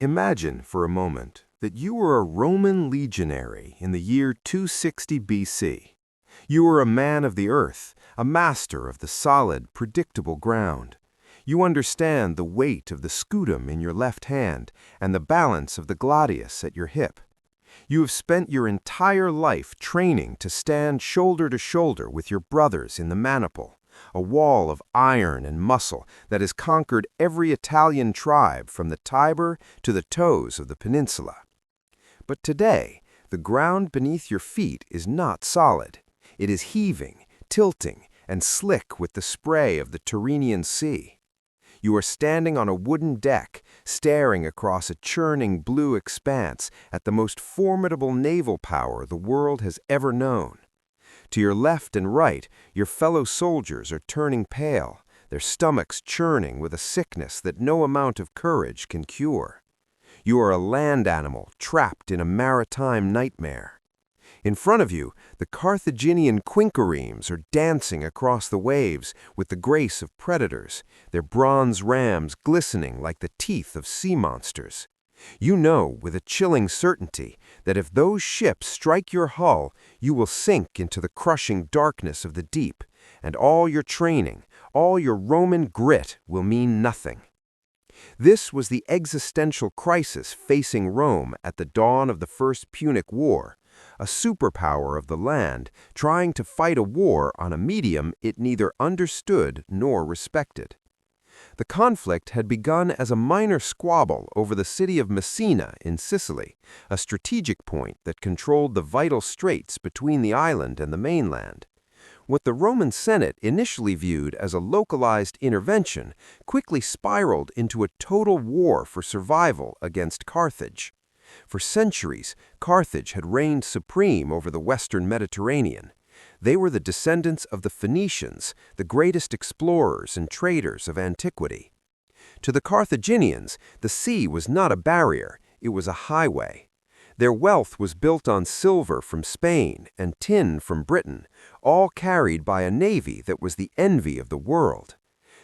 Imagine for a moment that you were a Roman legionary in the year 260 BC. You were a man of the earth, a master of the solid, predictable ground. You understand the weight of the scutum in your left hand and the balance of the gladius at your hip. You have spent your entire life training to stand shoulder to shoulder with your brothers in the maniple, a wall of iron and muscle that has conquered every Italian tribe from the Tiber to the toes of the peninsula. But today, the ground beneath your feet is not solid. It is heaving, tilting, and slick with the spray of the Tyrrhenian Sea. You are standing on a wooden deck, staring across a churning blue expanse at the most formidable naval power the world has ever known. To your left and right, your fellow soldiers are turning pale, their stomachs churning with a sickness that no amount of courage can cure. You are a land animal trapped in a maritime nightmare. In front of you, the Carthaginian quinqueremes are dancing across the waves with the grace of predators, their bronze rams glistening like the teeth of sea monsters. You know with a chilling certainty that if those ships strike your hull, you will sink into the crushing darkness of the deep, and all your training, all your Roman grit will mean nothing. This was the existential crisis facing Rome at the dawn of the First Punic War, a superpower of the land trying to fight a war on a medium it neither understood nor respected. The conflict had begun as a minor squabble over the city of Messina in Sicily, a strategic point that controlled the vital straits between the island and the mainland. What the Roman Senate initially viewed as a localized intervention quickly spiraled into a total war for survival against Carthage. For centuries, Carthage had reigned supreme over the western Mediterranean. They were the descendants of the Phoenicians, the greatest explorers and traders of antiquity. To the Carthaginians, the sea was not a barrier, it was a highway. Their wealth was built on silver from Spain and tin from Britain, all carried by a navy that was the envy of the world.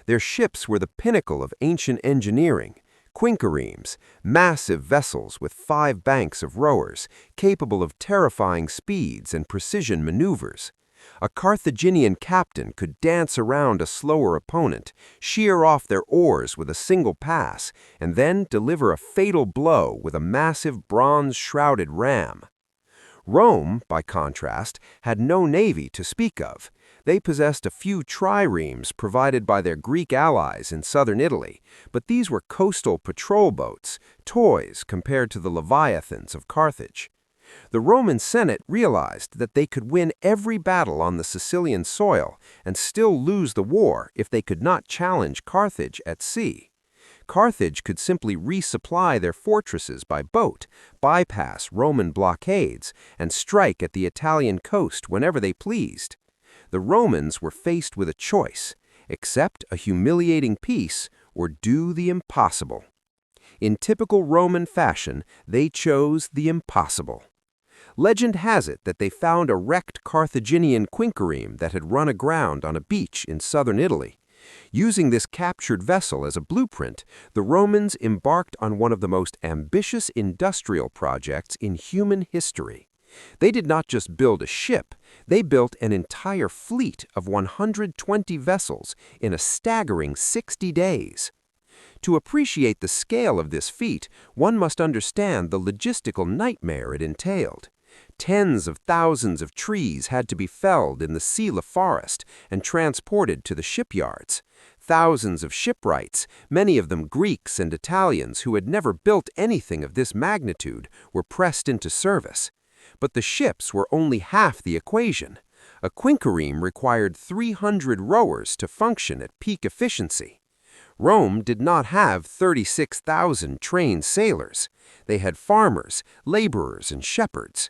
Their ships were the pinnacle of ancient engineering, quinqueremes, massive vessels with 5 banks of rowers, capable of terrifying speeds and precision maneuvers. A Carthaginian captain could dance around a slower opponent, shear off their oars with a single pass, and then deliver a fatal blow with a massive bronze-shrouded ram. Rome, by contrast, had no navy to speak of. They possessed a few triremes provided by their Greek allies in southern Italy, but these were coastal patrol boats, toys compared to the leviathans of Carthage. The Roman Senate realized that they could win every battle on the Sicilian soil and still lose the war if they could not challenge Carthage at sea. Carthage could simply resupply their fortresses by boat, bypass Roman blockades, and strike at the Italian coast whenever they pleased. The Romans were faced with a choice: accept a humiliating peace or do the impossible. In typical Roman fashion, they chose the impossible. Legend has it that they found a wrecked Carthaginian quinquereme that had run aground on a beach in southern Italy. Using this captured vessel as a blueprint, the Romans embarked on one of the most ambitious industrial projects in human history. They did not just build a ship, they built an entire fleet of 120 vessels in a staggering 60 days. To appreciate the scale of this feat, one must understand the logistical nightmare it entailed. Tens of thousands of trees had to be felled in the Sela forest and transported to the shipyards. Thousands of shipwrights, many of them Greeks and Italians who had never built anything of this magnitude, were pressed into service. But the ships were only half the equation. A quinquereme required 300 rowers to function at peak efficiency. Rome did not have 36,000 trained sailors. They had farmers, laborers, and shepherds.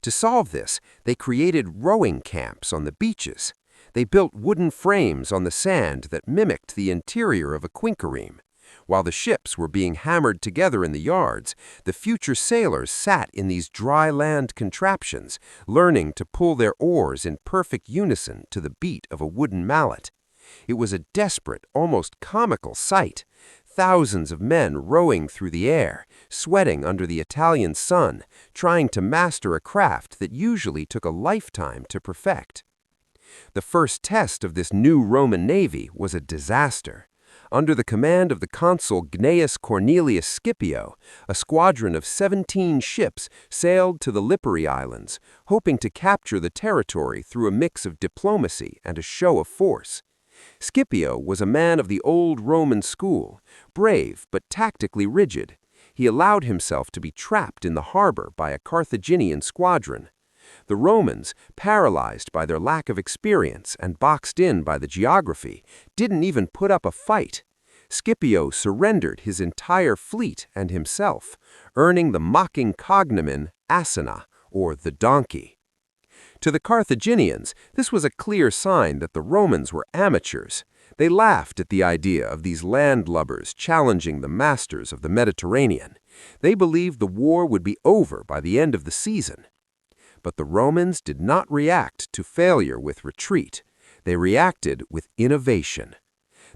To solve this, they created rowing camps on the beaches. They built wooden frames on the sand that mimicked the interior of a quinquereme. While the ships were being hammered together in the yards, the future sailors sat in these dry land contraptions, learning to pull their oars in perfect unison to the beat of a wooden mallet. It was a desperate, almost comical sight. thousands of men rowing through the air, sweating under the Italian sun, trying to master a craft that usually took a lifetime to perfect. The first test of this new Roman navy was a disaster. Under the command of the consul Gnaeus Cornelius Scipio, a squadron of 17 ships sailed to the Lipari Islands, hoping to capture the territory through a mix of diplomacy and a show of force. Scipio was a man of the old Roman school, brave but tactically rigid. He allowed himself to be trapped in the harbor by a Carthaginian squadron. The Romans, paralyzed by their lack of experience and boxed in by the geography, didn't even put up a fight. Scipio surrendered his entire fleet and himself, earning the mocking cognomen Asina, or the donkey. To the Carthaginians, this was a clear sign that the Romans were amateurs. They laughed at the idea of these landlubbers challenging the masters of the Mediterranean. They believed the war would be over by the end of the season. But the Romans did not react to failure with retreat. They reacted with innovation.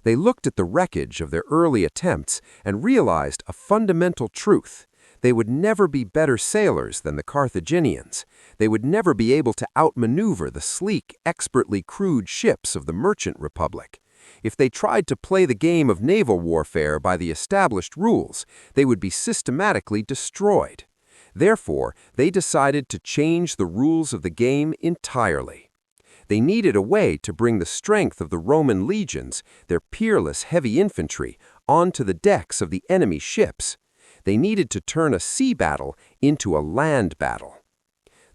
They looked at the wreckage of their early attempts and realized a fundamental truth. They would never be better sailors than the Carthaginians. They would never be able to outmaneuver the sleek, expertly crewed ships of the merchant republic. If they tried to play the game of naval warfare by the established rules, they would be systematically destroyed. Therefore, they decided to change the rules of the game entirely. They needed a way to bring the strength of the Roman legions, their peerless heavy infantry, onto the decks of the enemy ships. They needed to turn a sea battle into a land battle.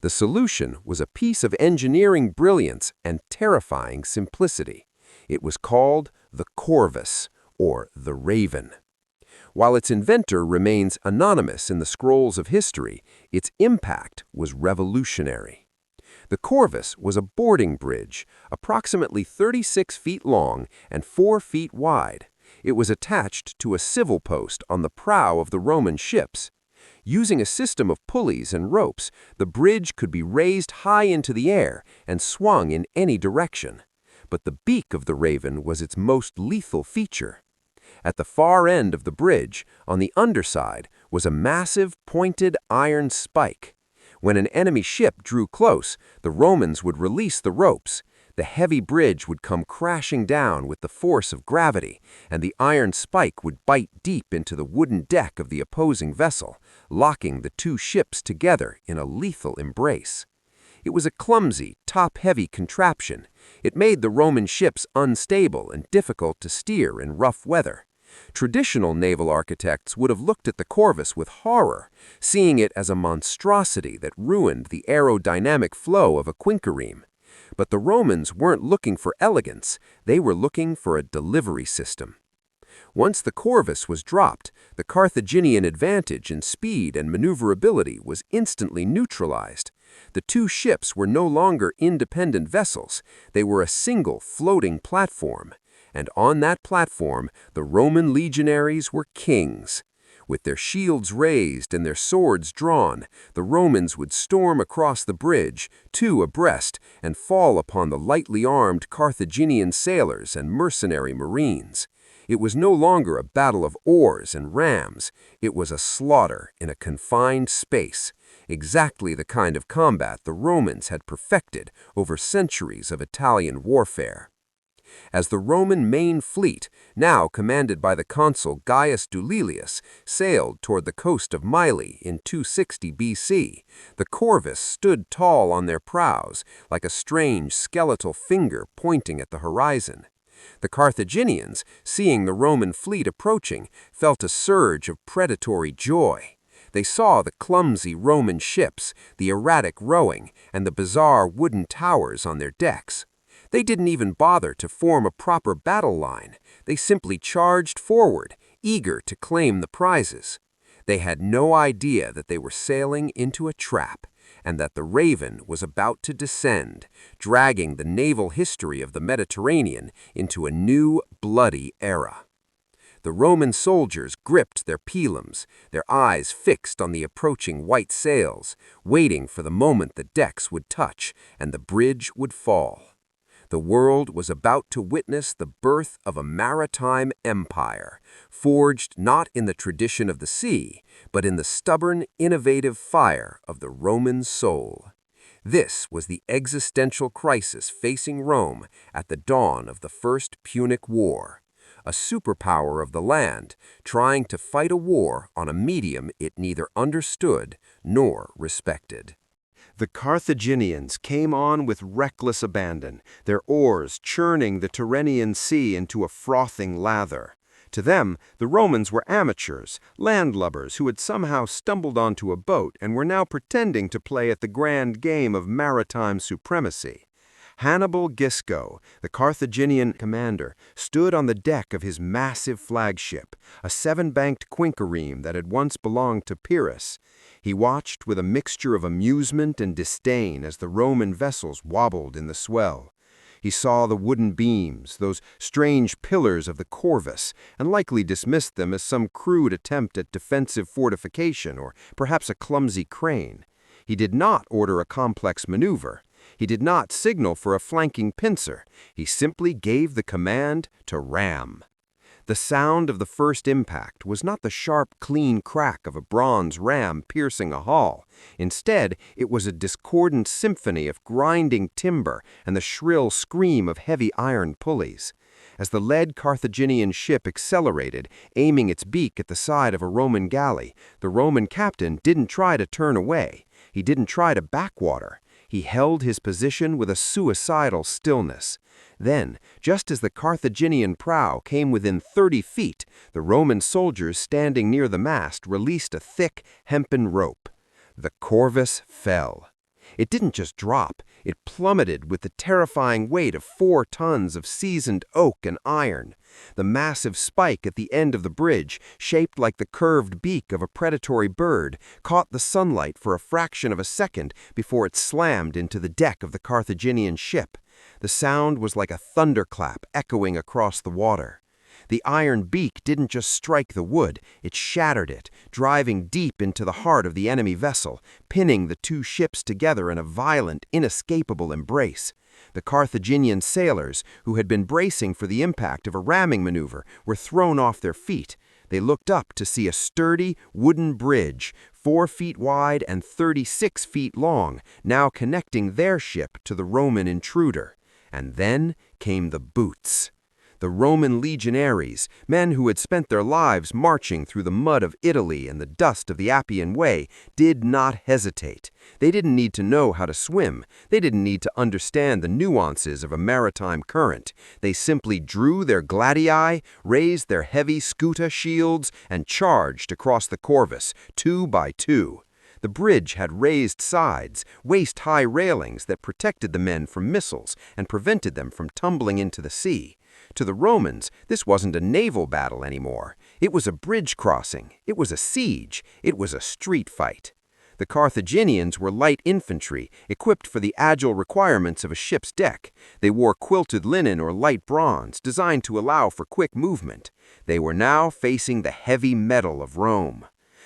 The solution was a piece of engineering brilliance and terrifying simplicity. It was called the Corvus, or the Raven. While its inventor remains anonymous in the scrolls of history, its impact was revolutionary. The Corvus was a boarding bridge, approximately 36 feet long and 4 feet wide. It was attached to a civil post on the prow of the Roman ships. Using a system of pulleys and ropes, the bridge could be raised high into the air and swung in any direction. But the beak of the Raven was its most lethal feature. At the far end of the bridge, on the underside, was a massive, pointed iron spike. When an enemy ship drew close, the Romans would release the ropes. The heavy bridge would come crashing down with the force of gravity, and the iron spike would bite deep into the wooden deck of the opposing vessel, locking the two ships together in a lethal embrace. It was a clumsy, top-heavy contraption. It made the Roman ships unstable and difficult to steer in rough weather. Traditional naval architects would have looked at the Corvus with horror, seeing it as a monstrosity that ruined the aerodynamic flow of a quinquereme. But the Romans weren't looking for elegance, they were looking for a delivery system. Once the Corvus was dropped, the Carthaginian advantage in speed and maneuverability was instantly neutralized. The two ships were no longer independent vessels, they were a single floating platform. And on that platform, the Roman legionaries were kings. With their shields raised and their swords drawn, the Romans would storm across the bridge, two abreast, and fall upon the lightly armed Carthaginian sailors and mercenary marines. It was no longer a battle of oars and rams. It was a slaughter in a confined space, exactly the kind of combat the Romans had perfected over centuries of Italian warfare. As the Roman main fleet, now commanded by the consul Gaius Duilius, sailed toward the coast of Mylae in 260 BC, the Corvus stood tall on their prows, like a strange skeletal finger pointing at the horizon. The Carthaginians, seeing the Roman fleet approaching, felt a surge of predatory joy. They saw the clumsy Roman ships, the erratic rowing, and the bizarre wooden towers on their decks. They didn't even bother to form a proper battle line. They simply charged forward, eager to claim the prizes. They had no idea that they were sailing into a trap, and that the Raven was about to descend, dragging the naval history of the Mediterranean into a new, bloody era. The Roman soldiers gripped their pilums, their eyes fixed on the approaching white sails, waiting for the moment the decks would touch and the bridge would fall. The world was about to witness the birth of a maritime empire, forged not in the tradition of the sea, but in the stubborn, innovative fire of the Roman soul. This was the existential crisis facing Rome at the dawn of the First Punic War, a superpower of the land trying to fight a war on a medium it neither understood nor respected. The Carthaginians came on with reckless abandon, their oars churning the Tyrrhenian Sea into a frothing lather. To them, the Romans were amateurs, landlubbers who had somehow stumbled onto a boat and were now pretending to play at the grand game of maritime supremacy. Hannibal Gisco, the Carthaginian commander, stood on the deck of his massive flagship, a seven-banked quinquereme that had once belonged to Pyrrhus. He watched with a mixture of amusement and disdain as the Roman vessels wobbled in the swell. He saw the wooden beams, those strange pillars of the Corvus, and likely dismissed them as some crude attempt at defensive fortification or perhaps a clumsy crane. He did not order a complex maneuver. He did not signal for a flanking pincer. He simply gave the command to ram. The sound of the first impact was not the sharp, clean crack of a bronze ram piercing a hull. Instead, it was a discordant symphony of grinding timber and the shrill scream of heavy iron pulleys. As the lead Carthaginian ship accelerated, aiming its beak at the side of a Roman galley, the Roman captain didn't try to turn away. He didn't try to backwater. He held his position with a suicidal stillness. Then, just as the Carthaginian prow came within 30 feet, the Roman soldiers standing near the mast released a thick, hempen rope. The Corvus fell. It didn't just drop, it plummeted with the terrifying weight of 4 tons of seasoned oak and iron. The massive spike at the end of the bridge, shaped like the curved beak of a predatory bird, caught the sunlight for a fraction of a second before it slammed into the deck of the Carthaginian ship. The sound was like a thunderclap echoing across the water. The iron beak didn't just strike the wood, it shattered it, driving deep into the heart of the enemy vessel, pinning the two ships together in a violent, inescapable embrace. The Carthaginian sailors, who had been bracing for the impact of a ramming maneuver, were thrown off their feet. They looked up to see a sturdy, wooden bridge, 4 feet wide and 36 feet long, now connecting their ship to the Roman intruder. And then came the boots. The Roman legionaries, men who had spent their lives marching through the mud of Italy and the dust of the Appian Way, did not hesitate. They didn't need to know how to swim. They didn't need to understand the nuances of a maritime current. They simply drew their gladii, raised their heavy scuta shields, and charged across the Corvus, 2 by 2. The bridge had raised sides, waist-high railings that protected the men from missiles and prevented them from tumbling into the sea. To the Romans, this wasn't a naval battle anymore. It was a bridge crossing. It was a siege. It was a street fight. The Carthaginians were light infantry, equipped for the agile requirements of a ship's deck. They wore quilted linen or light bronze, designed to allow for quick movement. They were now facing the heavy metal of Rome.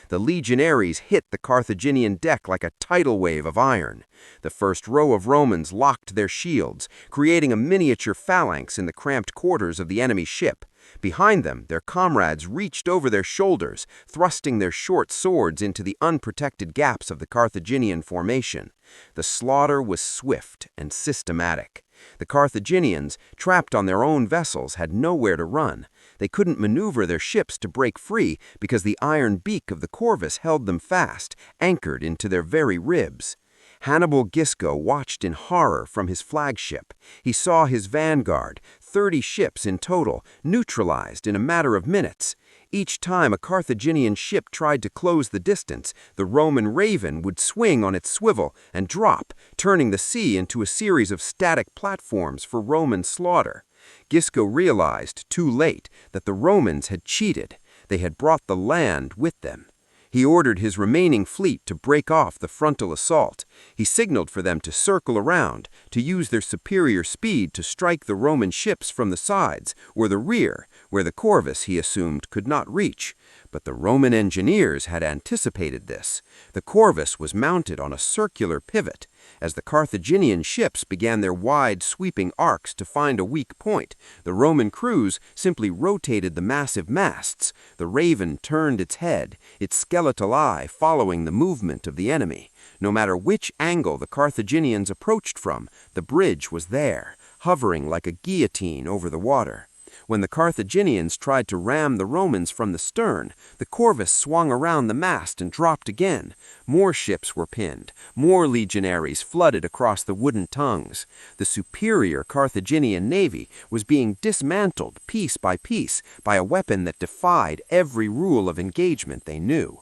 The legionaries hit the Carthaginian deck like a tidal wave of iron. The first row of Romans locked their shields, creating a miniature phalanx in the cramped quarters of the enemy ship. Behind them, their comrades reached over their shoulders, thrusting their short swords into the unprotected gaps of the Carthaginian formation. The slaughter was swift and systematic. The Carthaginians, trapped on their own vessels, had nowhere to run. They couldn't maneuver their ships to break free because the iron beak of the Corvus held them fast, anchored into their very ribs. Hannibal Gisco watched in horror from his flagship. He saw his vanguard, 30 ships in total, neutralized in a matter of minutes. Each time a Carthaginian ship tried to close the distance, the Roman Raven would swing on its swivel and drop, turning the sea into a series of static platforms for Roman slaughter. Gisco realized, too late, that the Romans had cheated. They had brought the land with them. He ordered his remaining fleet to break off the frontal assault. He signaled for them to circle around, to use their superior speed to strike the Roman ships from the sides, or the rear, where the Corvus, he assumed, could not reach. But the Roman engineers had anticipated this. The Corvus was mounted on a circular pivot. As the Carthaginian ships began their wide, sweeping arcs to find a weak point, the Roman crews simply rotated the massive masts. The Raven turned its head, its skeletal eye following the movement of the enemy. No matter which angle the Carthaginians approached from, the bridge was there, hovering like a guillotine over the water. When the Carthaginians tried to ram the Romans from the stern, the Corvus swung around the mast and dropped again. More ships were pinned. More legionaries flooded across the wooden tongues. The superior Carthaginian navy was being dismantled piece by a weapon that defied every rule of engagement they knew.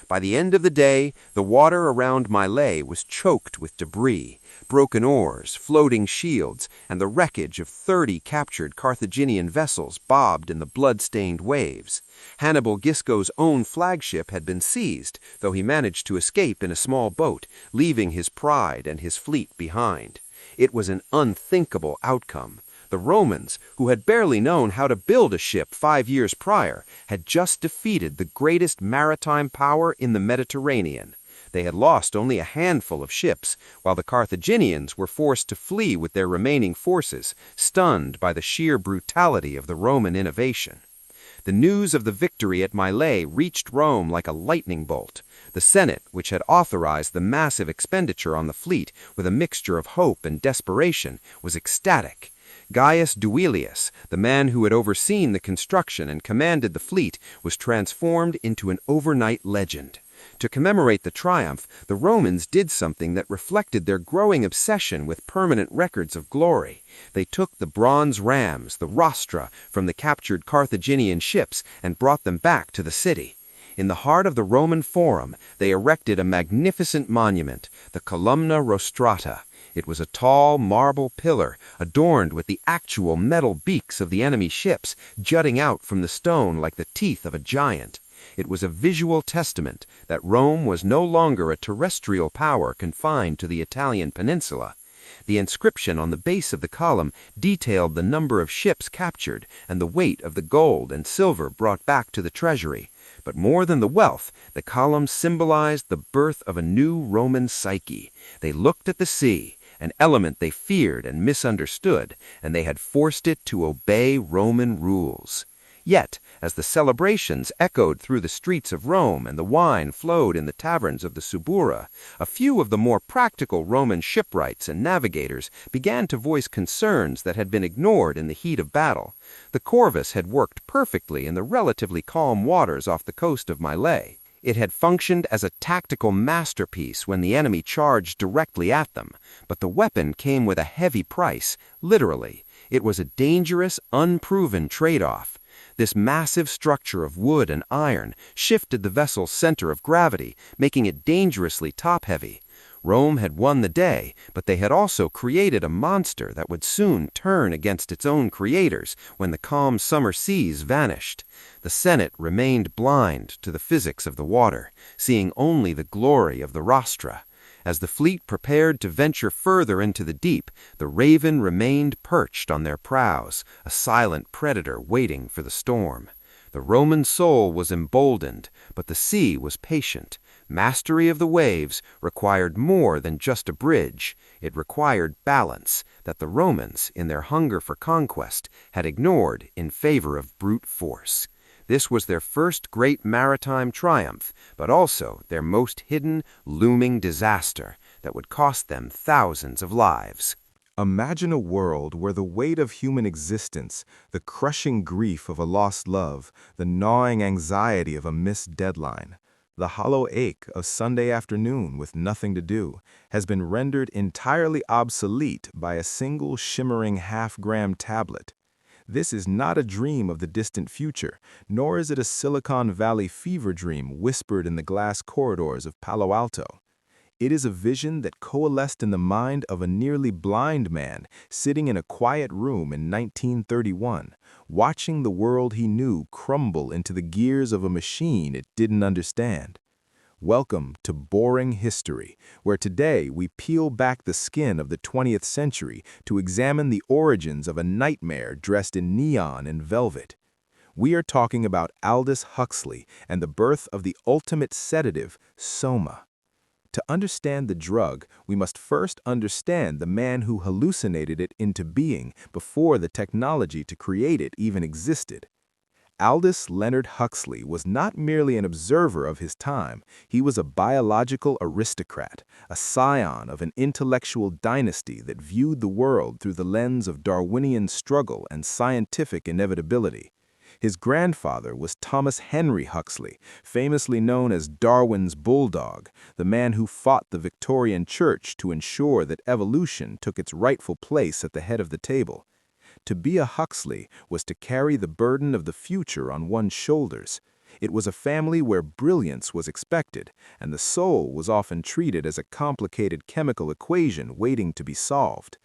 By the end of the day, the water around Mylae was choked with debris, broken oars, floating shields, and the wreckage of 30 captured Carthaginian vessels bobbed in the blood-stained waves. Hannibal Gisco's own flagship had been seized, though he managed to escape in a small boat, leaving his pride and his fleet behind. It was an unthinkable outcome. The Romans, who had barely known how to build a ship 5 years prior, had just defeated the greatest maritime power in the Mediterranean. They had lost only a handful of ships, while the Carthaginians were forced to flee with their remaining forces, stunned by the sheer brutality of the Roman innovation. The news of the victory at Mylae reached Rome like a lightning bolt. The Senate, which had authorized the massive expenditure on the fleet with a mixture of hope and desperation, was ecstatic. Gaius Duilius, the man who had overseen the construction and commanded the fleet, was transformed into an overnight legend. To commemorate the triumph, the Romans did something that reflected their growing obsession with permanent records of glory. They took the bronze rams, the rostra, from the captured Carthaginian ships and brought them back to the city. In the heart of the Roman Forum, they erected a magnificent monument, the Columna Rostrata. It was a tall marble pillar adorned with the actual metal beaks of the enemy ships jutting out from the stone like the teeth of a giant. It was a visual testament that Rome was no longer a terrestrial power confined to the Italian peninsula. The inscription on the base of the column detailed the number of ships captured and the weight of the gold and silver brought back to the treasury. But more than the wealth, the column symbolized the birth of a new Roman psyche. They looked at the sea, an element they feared and misunderstood, and they had forced it to obey Roman rules. Yet, as the celebrations echoed through the streets of Rome and the wine flowed in the taverns of the Subura, a few of the more practical Roman shipwrights and navigators began to voice concerns that had been ignored in the heat of battle. The Corvus had worked perfectly in the relatively calm waters off the coast of Mylae. It had functioned as a tactical masterpiece when the enemy charged directly at them, but the weapon came with a heavy price, literally. It was a dangerous, unproven trade-off. This massive structure of wood and iron shifted the vessel's center of gravity, making it dangerously top-heavy. Rome had won the day, but they had also created a monster that would soon turn against its own creators when the calm summer seas vanished. The Senate remained blind to the physics of the water, seeing only the glory of the rostra. As the fleet prepared to venture further into the deep, the Raven remained perched on their prows, a silent predator waiting for the storm. The Roman soul was emboldened, but the sea was patient. Mastery of the waves required more than just a bridge. It required balance that the Romans, in their hunger for conquest, had ignored in favor of brute force. This was their first great maritime triumph, but also their most hidden, looming disaster that would cost them thousands of lives. Imagine a world where the weight of human existence, the crushing grief of a lost love, the gnawing anxiety of a missed deadline, the hollow ache of Sunday afternoon with nothing to do, has been rendered entirely obsolete by a single shimmering half-gram tablet. This is not a dream of the distant future, nor is it a Silicon Valley fever dream whispered in the glass corridors of Palo Alto. It is a vision that coalesced in the mind of a nearly blind man sitting in a quiet room in 1931, watching the world he knew crumble into the gears of a machine it didn't understand. Welcome to Boring History, where today we peel back the skin of the 20th century to examine the origins of a nightmare dressed in neon and velvet. We are talking about Aldous Huxley and the birth of the ultimate sedative, soma. To understand the drug, we must first understand the man who hallucinated it into being before the technology to create it even existed. Aldous Leonard Huxley was not merely an observer of his time, he was a biological aristocrat, a scion of an intellectual dynasty that viewed the world through the lens of Darwinian struggle and scientific inevitability. His grandfather was Thomas Henry Huxley, famously known as Darwin's bulldog, the man who fought the Victorian Church to ensure that evolution took its rightful place at the head of the table. To be a Huxley was to carry the burden of the future on one's shoulders. It was a family where brilliance was expected, and the soul was often treated as a complicated chemical equation waiting to be solved.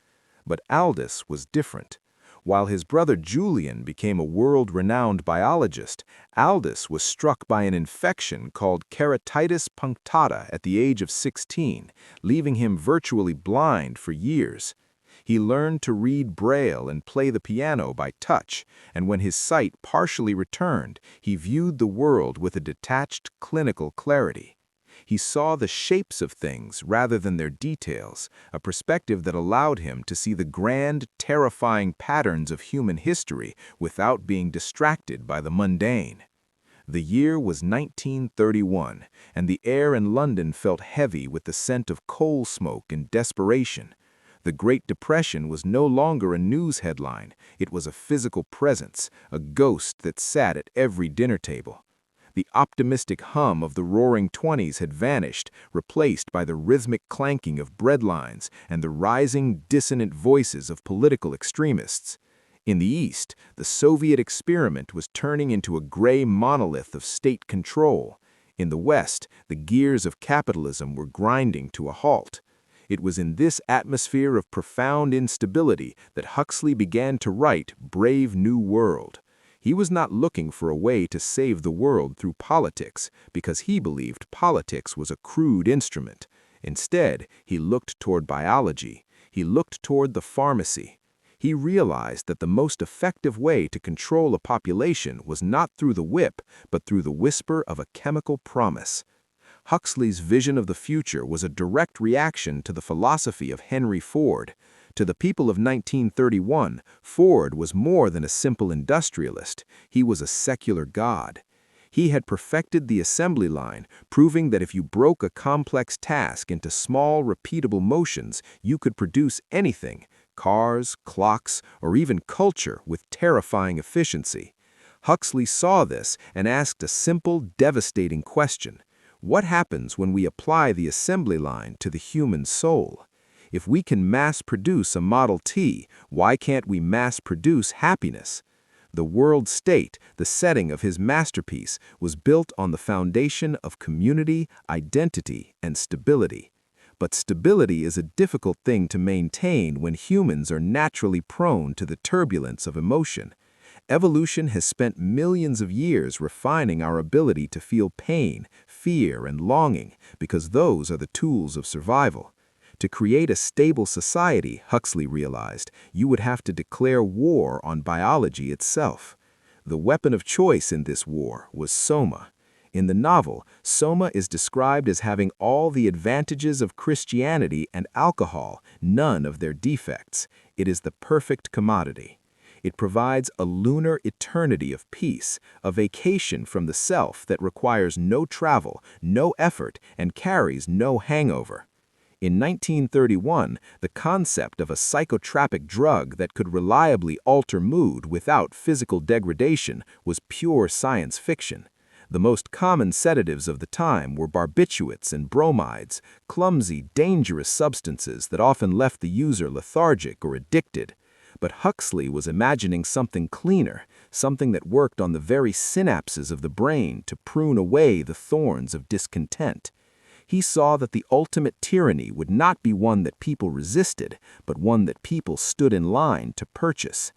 But Aldous was different. While his brother Julian became a world-renowned biologist, Aldous was struck by an infection called keratitis punctata at the age of 16, leaving him virtually blind for years. He learned to read Braille and play the piano by touch, and when his sight partially returned, he viewed the world with a detached, clinical clarity. He saw the shapes of things rather than their details, a perspective that allowed him to see the grand, terrifying patterns of human history without being distracted by the mundane. The year was 1931, and the air in London felt heavy with the scent of coal smoke and desperation. The Great Depression was no longer a news headline, it was a physical presence, a ghost that sat at every dinner table. The optimistic hum of the Roaring Twenties had vanished, replaced by the rhythmic clanking of breadlines and the rising, dissonant voices of political extremists. In the East, the Soviet experiment was turning into a gray monolith of state control. In the West, the gears of capitalism were grinding to a halt. It was in this atmosphere of profound instability that Huxley began to write Brave New World. He was not looking for a way to save the world through politics, because he believed politics was a crude instrument. Instead, he looked toward biology. He looked toward the pharmacy. He realized that the most effective way to control a population was not through the whip, but through the whisper of a chemical promise. Huxley's vision of the future was a direct reaction to the philosophy of Henry Ford. To the people of 1931, Ford was more than a simple industrialist. He was a secular god. He had perfected the assembly line, proving that if you broke a complex task into small, repeatable motions, you could produce anything, cars, clocks, or even culture with terrifying efficiency. Huxley saw this and asked a simple, devastating question. What happens when we apply the assembly line to the human soul? If we can mass-produce a Model T, why can't we mass-produce happiness? The world state, the setting of his masterpiece, was built on the foundation of community, identity, and stability. But stability is a difficult thing to maintain when humans are naturally prone to the turbulence of emotion. Evolution has spent millions of years refining our ability to feel pain, fear, and longing, because those are the tools of survival. To create a stable society, Huxley realized, you would have to declare war on biology itself. The weapon of choice in this war was soma. In the novel, soma is described as having all the advantages of Christianity and alcohol, none of their defects. It is the perfect commodity. It provides a lunar eternity of peace, a vacation from the self that requires no travel, no effort, and carries no hangover. In 1931, the concept of a psychotropic drug that could reliably alter mood without physical degradation was pure science fiction. The most common sedatives of the time were barbiturates and bromides, clumsy, dangerous substances that often left the user lethargic or addicted. But Huxley was imagining something cleaner, something that worked on the very synapses of the brain to prune away the thorns of discontent. He saw that the ultimate tyranny would not be one that people resisted, but one that people stood in line to purchase.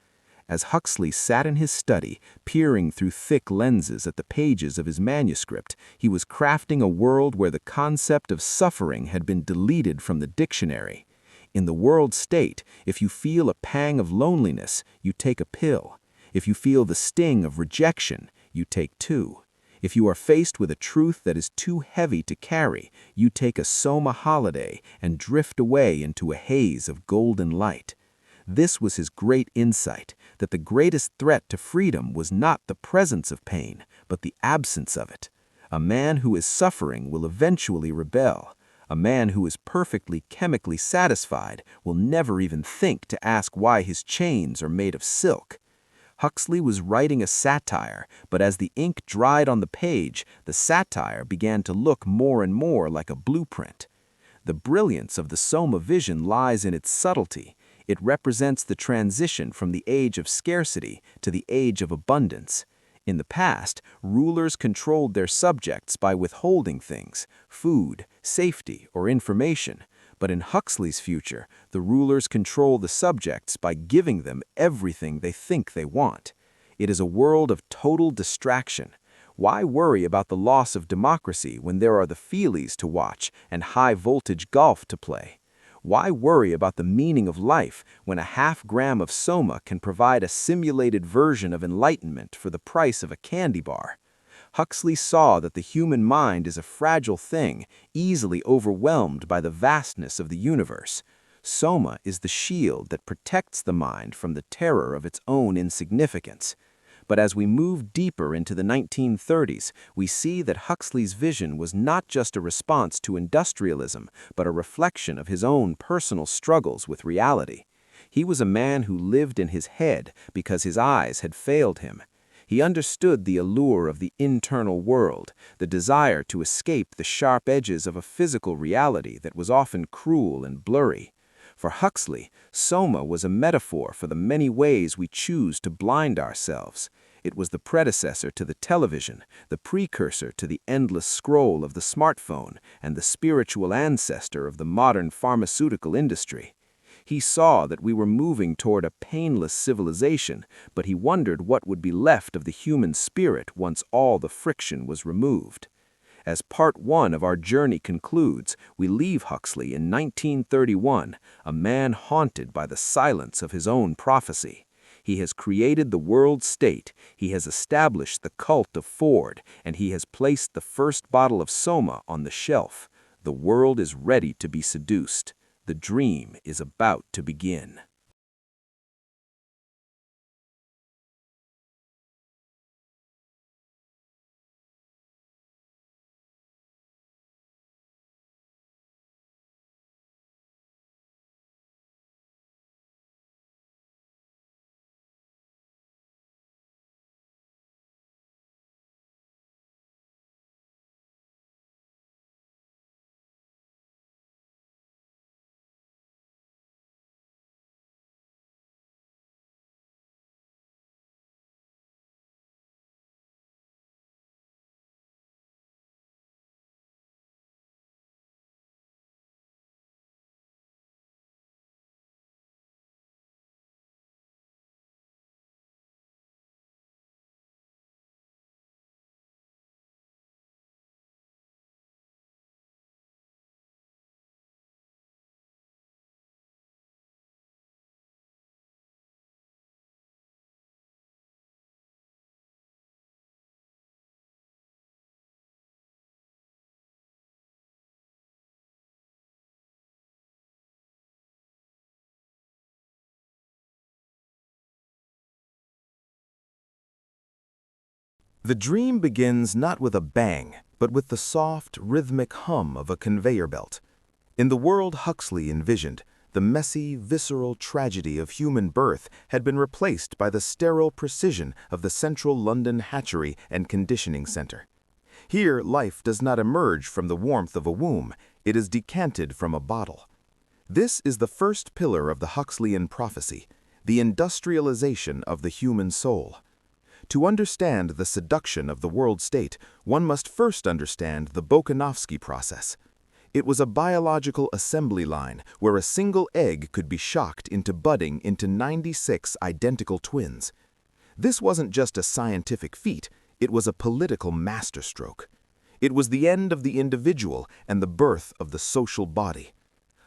As Huxley sat in his study, peering through thick lenses at the pages of his manuscript, he was crafting a world where the concept of suffering had been deleted from the dictionary. In the world state, if you feel a pang of loneliness, you take a pill. If you feel the sting of rejection, you take 2. If you are faced with a truth that is too heavy to carry, you take a Soma holiday and drift away into a haze of golden light. This was his great insight, that the greatest threat to freedom was not the presence of pain, but the absence of it. A man who is suffering will eventually rebel. A man who is perfectly chemically satisfied will never even think to ask why his chains are made of silk. Huxley was writing a satire, but as the ink dried on the page, the satire began to look more and more like a blueprint. The brilliance of the Soma vision lies in its subtlety. It represents the transition from the age of scarcity to the age of abundance. In the past, rulers controlled their subjects by withholding things, food, safety, or information. But in Huxley's future, the rulers control the subjects by giving them everything they think they want. It is a world of total distraction. Why worry about the loss of democracy when there are the feelies to watch and high-voltage golf to play? Why worry about the meaning of life when a half-gram of Soma can provide a simulated version of enlightenment for the price of a candy bar? Huxley saw that the human mind is a fragile thing, easily overwhelmed by the vastness of the universe. Soma is the shield that protects the mind from the terror of its own insignificance. But as we move deeper into the 1930s, we see that Huxley's vision was not just a response to industrialism, but a reflection of his own personal struggles with reality. He was a man who lived in his head because his eyes had failed him. He understood the allure of the internal world, the desire to escape the sharp edges of a physical reality that was often cruel and blurry. For Huxley, Soma was a metaphor for the many ways we choose to blind ourselves. It was the predecessor to the television, the precursor to the endless scroll of the smartphone, and the spiritual ancestor of the modern pharmaceutical industry. He saw that we were moving toward a painless civilization, but he wondered what would be left of the human spirit once all the friction was removed. As part 1 of our journey concludes, we leave Huxley in 1931, a man haunted by the silence of his own prophecy. He has created the world state, he has established the cult of Ford, and he has placed the first bottle of Soma on the shelf. The world is ready to be seduced. The dream is about to begin. The dream begins not with a bang, but with the soft, rhythmic hum of a conveyor belt. In the world Huxley envisioned, the messy, visceral tragedy of human birth had been replaced by the sterile precision of the central London hatchery and conditioning center. Here, life does not emerge from the warmth of a womb, it is decanted from a bottle. This is the first pillar of the Huxleyan prophecy, the industrialization of the human soul. To understand the seduction of the world state, one must first understand the Bokanovsky process. It was a biological assembly line where a single egg could be shocked into budding into 96 identical twins. This wasn't just a scientific feat, it was a political masterstroke. It was the end of the individual and the birth of the social body.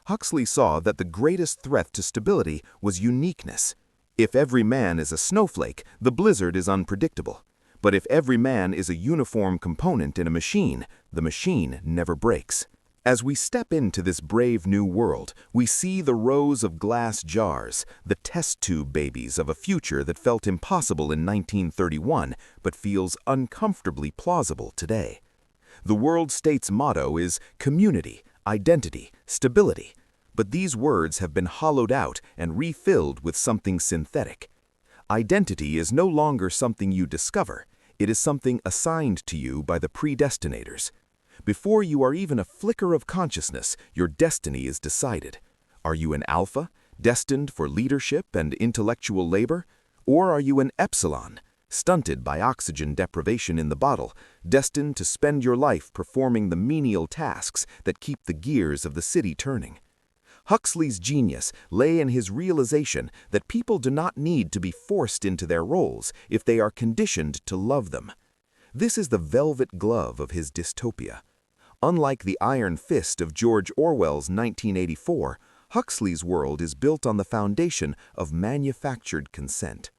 Huxley saw that the greatest threat to stability was uniqueness. If every man is a snowflake, the blizzard is unpredictable. But if every man is a uniform component in a machine, the machine never breaks. As we step into this brave new world, we see the rows of glass jars, the test tube babies of a future that felt impossible in 1931 but feels uncomfortably plausible today. The world state's motto is community, identity, stability, but these words have been hollowed out and refilled with something synthetic. Identity is no longer something you discover, it is something assigned to you by the predestinators. Before you are even a flicker of consciousness, your destiny is decided. Are you an alpha, destined for leadership and intellectual labor? Or are you an epsilon, stunted by oxygen deprivation in the bottle, destined to spend your life performing the menial tasks that keep the gears of the city turning? Huxley's genius lay in his realization that people do not need to be forced into their roles if they are conditioned to love them. This is the velvet glove of his dystopia. Unlike the iron fist of George Orwell's 1984, Huxley's world is built on the foundation of manufactured consent.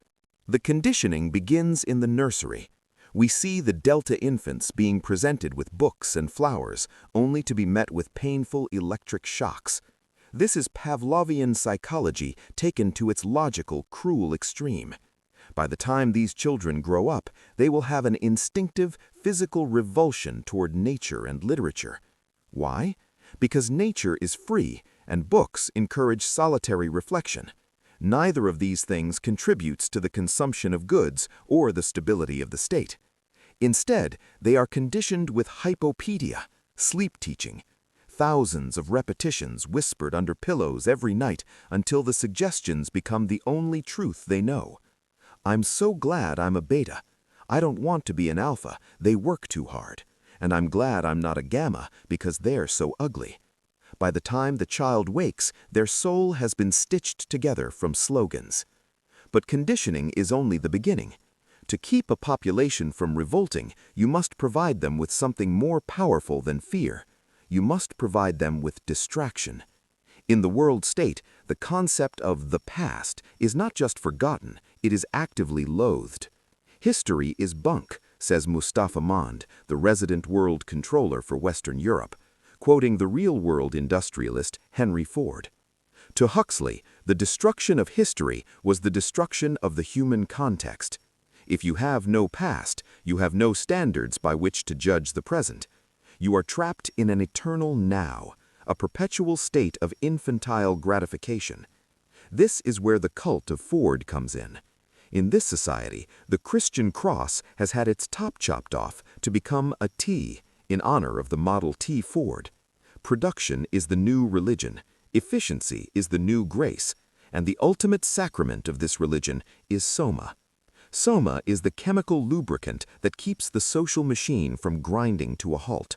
The conditioning begins in the nursery. We see the Delta infants being presented with books and flowers, only to be met with painful electric shocks. This is Pavlovian psychology taken to its logical, cruel extreme. By the time these children grow up, they will have an instinctive, physical revulsion toward nature and literature. Why? Because nature is free, and books encourage solitary reflection. Neither of these things contributes to the consumption of goods or the stability of the state. Instead, they are conditioned with hypopedia, sleep teaching. Thousands of repetitions whispered under pillows every night until the suggestions become the only truth they know. I'm so glad I'm a beta. I don't want to be an alpha, they work too hard. And I'm glad I'm not a gamma because they're so ugly. By the time the child wakes, their soul has been stitched together from slogans. But conditioning is only the beginning. To keep a population from revolting, you must provide them with something more powerful than fear. You must provide them with distraction. In the world state, the concept of the past is not just forgotten, it is actively loathed. History is bunk, says Mustafa Mond, the resident world controller for Western Europe, quoting the real-world industrialist Henry Ford. To Huxley, the destruction of history was the destruction of the human context. If you have no past, you have no standards by which to judge the present. You are trapped in an eternal now, a perpetual state of infantile gratification. This is where the cult of Ford comes in. In this society, the Christian cross has had its top chopped off to become a T in honor of the Model T Ford. Production is the new religion, efficiency is the new grace, and the ultimate sacrament of this religion is soma. Soma is the chemical lubricant that keeps the social machine from grinding to a halt.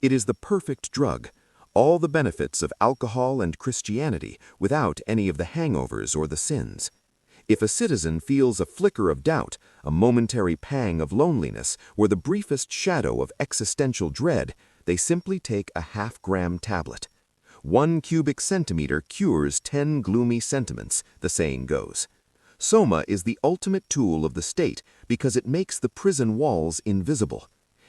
It is the perfect drug, all the benefits of alcohol and Christianity without any of the hangovers or the sins. If a citizen feels a flicker of doubt, a momentary pang of loneliness, or the briefest shadow of existential dread, they simply take a half-gram tablet. 1 cubic centimeter cures 10 gloomy sentiments, the saying goes. Soma is the ultimate tool of the state because it makes the prison walls invisible.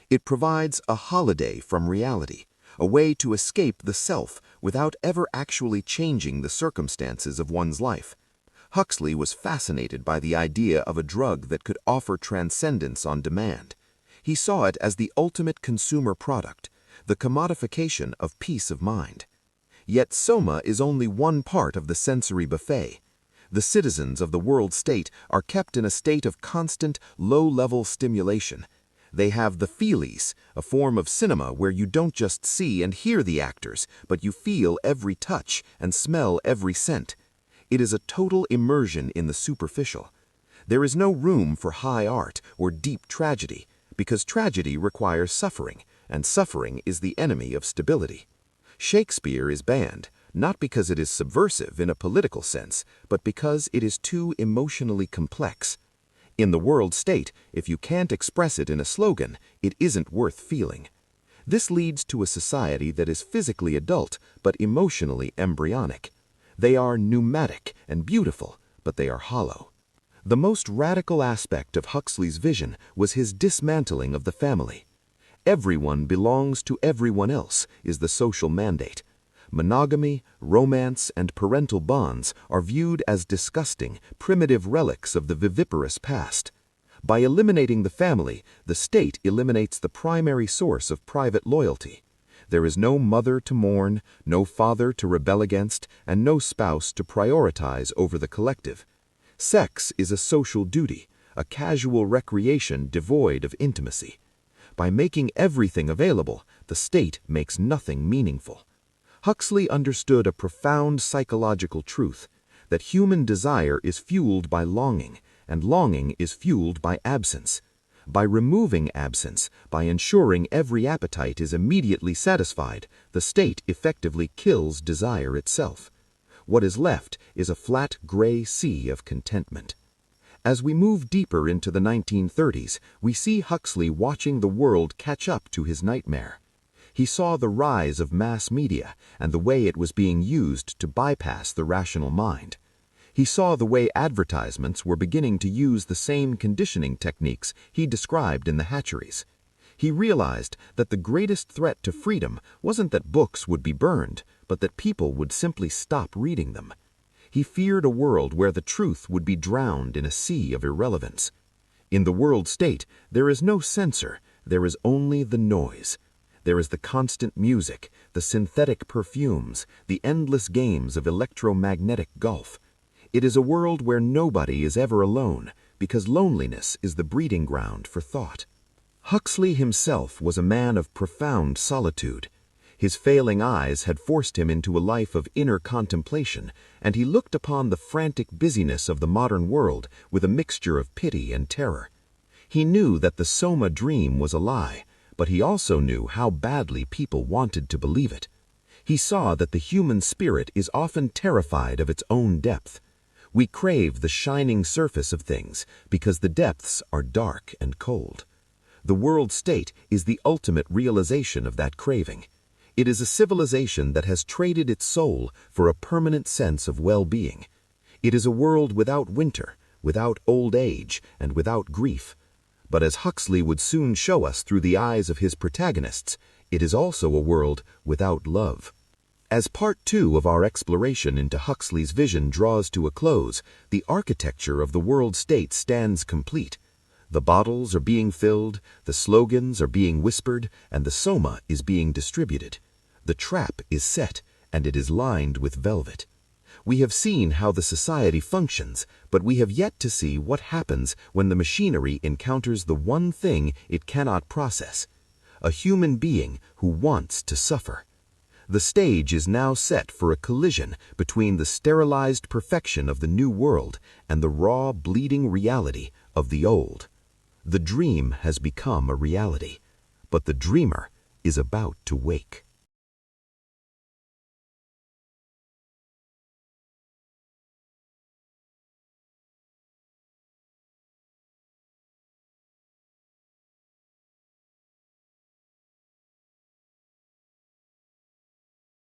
It provides a holiday from reality, a way to escape the self without ever actually changing the circumstances of one's life. Huxley was fascinated by the idea of a drug that could offer transcendence on demand. He saw it as the ultimate consumer product, the commodification of peace of mind. Yet soma is only one part of the sensory buffet. The citizens of the world state are kept in a state of constant, low-level stimulation. They have the feelies, a form of cinema where you don't just see and hear the actors, but you feel every touch and smell every scent. It is a total immersion in the superficial. There is no room for high art or deep tragedy, because tragedy requires suffering, and suffering is the enemy of stability. Shakespeare is banned, not because it is subversive in a political sense, but because it is too emotionally complex. In the world state, if you can't express it in a slogan, it isn't worth feeling. This leads to a society that is physically adult, but emotionally embryonic. They are pneumatic and beautiful, but they are hollow. The most radical aspect of Huxley's vision was his dismantling of the family. Everyone belongs to everyone else is the social mandate. Monogamy, romance, and parental bonds are viewed as disgusting, primitive relics of the viviparous past. By eliminating the family, the state eliminates the primary source of private loyalty. There is no mother to mourn, no father to rebel against, and no spouse to prioritize over the collective. Sex is a social duty, a casual recreation devoid of intimacy. By making everything available, the state makes nothing meaningful. Huxley understood a profound psychological truth, that human desire is fueled by longing, and longing is fueled by absence. By removing absence, by ensuring every appetite is immediately satisfied, the state effectively kills desire itself. What is left is a flat gray sea of contentment. As we move deeper into the 1930s, we see Huxley watching the world catch up to his nightmare. He saw the rise of mass media and the way it was being used to bypass the rational mind. He saw the way advertisements were beginning to use the same conditioning techniques he described in the hatcheries. He realized that the greatest threat to freedom wasn't that books would be burned, but that people would simply stop reading them. He feared a world where the truth would be drowned in a sea of irrelevance. In the world state, there is no censor, there is only the noise. There is the constant music, the synthetic perfumes, the endless games of electromagnetic golf. It is a world where nobody is ever alone, because loneliness is the breeding ground for thought. Huxley himself was a man of profound solitude. His failing eyes had forced him into a life of inner contemplation, and he looked upon the frantic busyness of the modern world with a mixture of pity and terror. He knew that the Soma dream was a lie, but he also knew how badly people wanted to believe it. He saw that the human spirit is often terrified of its own depth. We crave the shining surface of things because the depths are dark and cold. The world state is the ultimate realization of that craving. It is a civilization that has traded its soul for a permanent sense of well-being. It is a world without winter, without old age, and without grief. But as Huxley would soon show us through the eyes of his protagonists, it is also a world without love. As part 2 of our exploration into Huxley's vision draws to a close, the architecture of the world state stands complete. The bottles are being filled, the slogans are being whispered, and the soma is being distributed. The trap is set, and it is lined with velvet. We have seen how the society functions, but we have yet to see what happens when the machinery encounters the one thing it cannot process: a human being who wants to suffer. The stage is now set for a collision between the sterilized perfection of the new world and the raw, bleeding reality of the old. The dream has become a reality, but the dreamer is about to wake.